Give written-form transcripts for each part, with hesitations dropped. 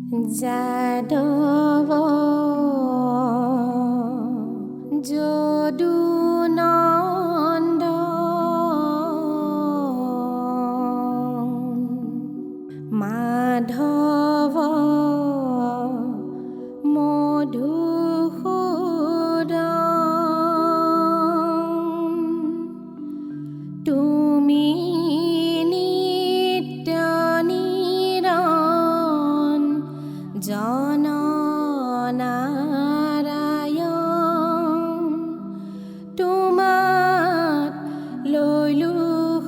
যাদৱ যদুনন্দন মাধৱ মধুসূদন তুমি নিত্য নিৰন জননাৰায়ণ তোমাক লৈলো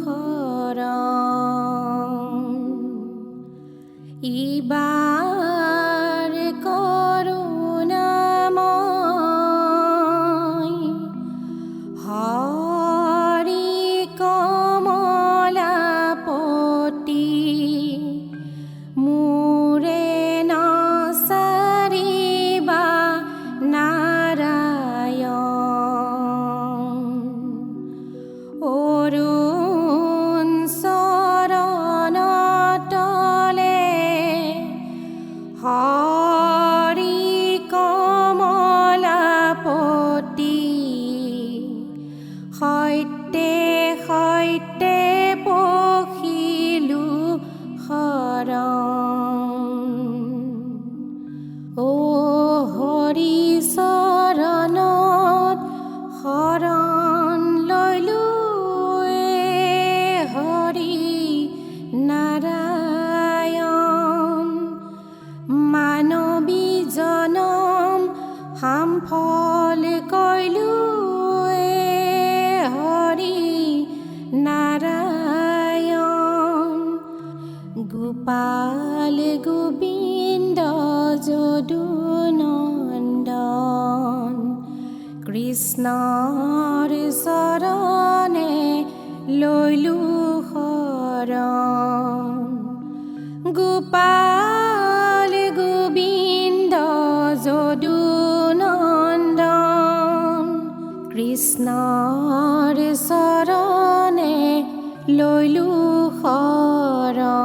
শৰণ ইবাৰ কৰোণাময় হৰি কমলাপতি মোৰে নচাৰিবা নাৰায়ণ অৰুণ চৰণতলে হৰি কমলাপতি সৈতে সৈতে পখিলো শৰণ অ হৰি চৰণত শৰণ লৈলো হৰি নাৰায়ণ মানৱী জনম সামফল কৈলো হৰি নাৰায়ণ গোপাল গোবিন্দ যদুনন্দন কৃষ্ণৰ চৰণে লৈলো শৰণ গোপাল গোবিন্দ যদুনন্দন কৃষ্ণৰ চৰণে লৈলো শৰণ।